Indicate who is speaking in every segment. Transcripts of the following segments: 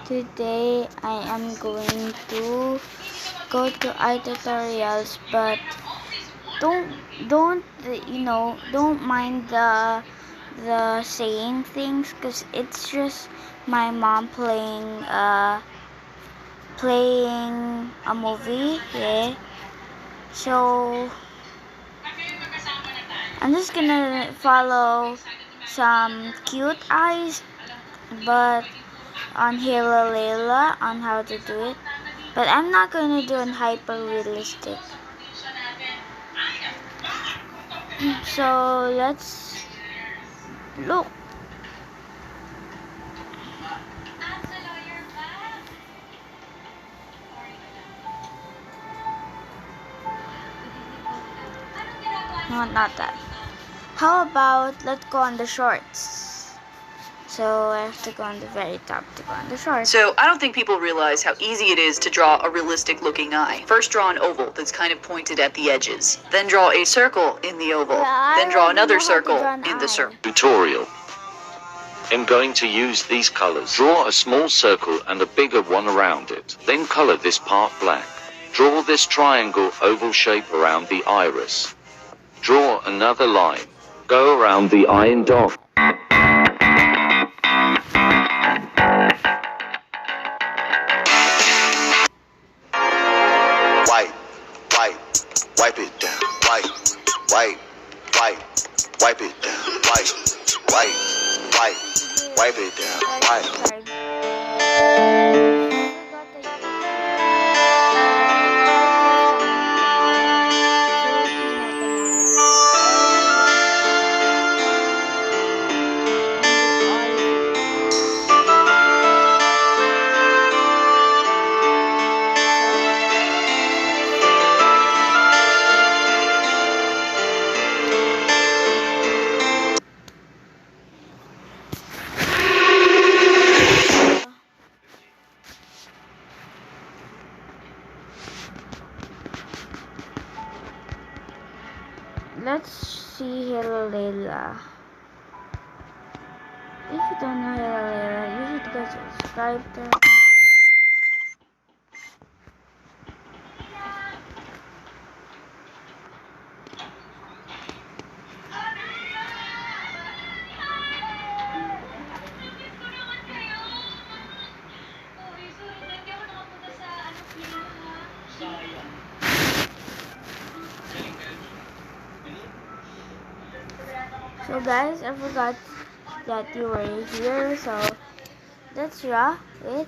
Speaker 1: Today I am going to go to eye tutorials, but don't don't mind the saying things, because it's just my mom playing a movie. Yeah, so I'm just gonna follow some cute eyes, but on Halo Layla on how to do it. But I'm not gonna do an hyper realistic. So let's look. No, not that. How about let's go on the shorts. So I have to go on the very top to go on the shorts.
Speaker 2: So I don't think people realize how easy it is to draw a realistic looking eye. First draw an oval that's kind of pointed at the edges. Then draw a circle in the oval.
Speaker 1: Yeah,
Speaker 2: then draw another circle in the circle.
Speaker 3: Tutorial. I'm going to use these colors. Draw a small circle and a bigger one around it. Then color this part black. Draw this triangle oval shape around the iris. Draw another line. Go around the eye and dot.
Speaker 4: Wipe it down. Wipe it down. Wipe it down.
Speaker 1: Let's see Halo Layla. If you don't know Halo Layla, you should go subscribe to her. So guys, I forgot that you were here, so let's draw it.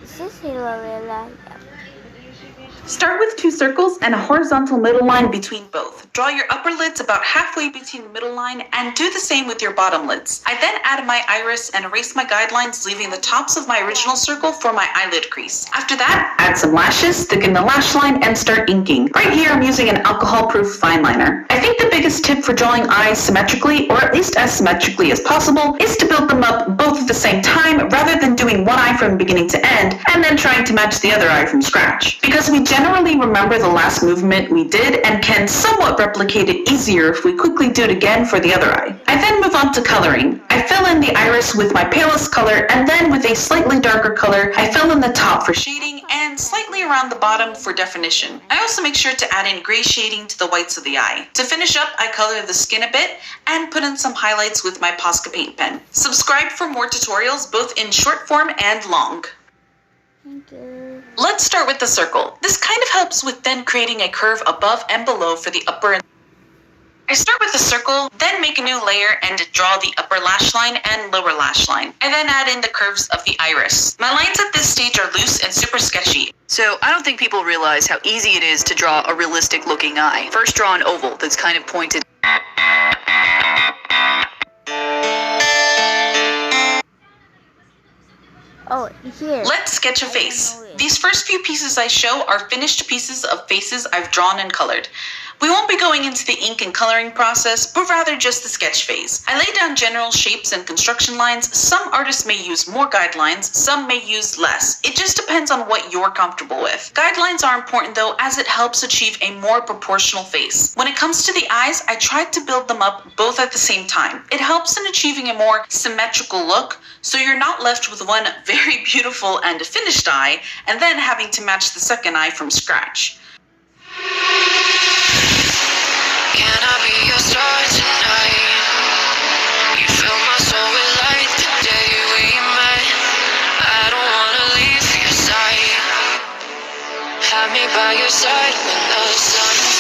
Speaker 1: Is this Halo Layla? Yep.
Speaker 5: Start with two circles and a horizontal middle line between both. Draw your upper lids about halfway between the middle line and do the same with your bottom lids. I then add my iris and erase my guidelines, leaving the tops of my original circle for my eyelid crease. After that, add some lashes, thicken the lash line, and start inking. Right here, I'm using an alcohol-proof fine liner. I think the biggest tip for drawing eyes symmetrically, or at least as symmetrically as possible, is to build them up both at the same time rather than doing one eye from beginning to end and then trying to match the other eye from scratch. Because we generally remember the last movement we did and can somewhat replicate it easier if we quickly do it again for the other eye. I then move on to coloring. I fill in the iris with my palest color, and then with a slightly darker color, I fill in the top for shading and slightly around the bottom for definition. I also make sure to add in gray shading to the whites of the eye. To finish up, I color the skin a bit and put in some highlights with my Posca paint pen. Subscribe for more tutorials both in short form and long.
Speaker 1: Thank you.
Speaker 5: Let's start with the circle. This kind of helps with then creating a curve above and below for the upper and I start with the circle, then make a new layer and draw the upper lash line and lower lash line. I then add in the curves of the iris. My lines at this stage are loose and super sketchy.
Speaker 2: So I don't think people realize how easy it is to draw a realistic looking eye. First draw an oval that's kind of pointed.
Speaker 1: Oh, here.
Speaker 5: Let's sketch a face. These first few pieces I show are finished pieces of faces I've drawn and colored. We won't be going into the ink and coloring process, but rather just the sketch phase. I lay down general shapes and construction lines. Some artists may use more guidelines, some may use less. It just depends on what you're comfortable with. Guidelines are important though, as it helps achieve a more proportional face. When it comes to the eyes, I tried to build them up both at the same time. It helps in achieving a more symmetrical look, so you're not left with one very beautiful and finished eye, and then having to match the second eye from scratch.
Speaker 6: Can I be your star tonight? You fill my soul with light the day we met. I don't wanna leave your side. Have me by your side when the sun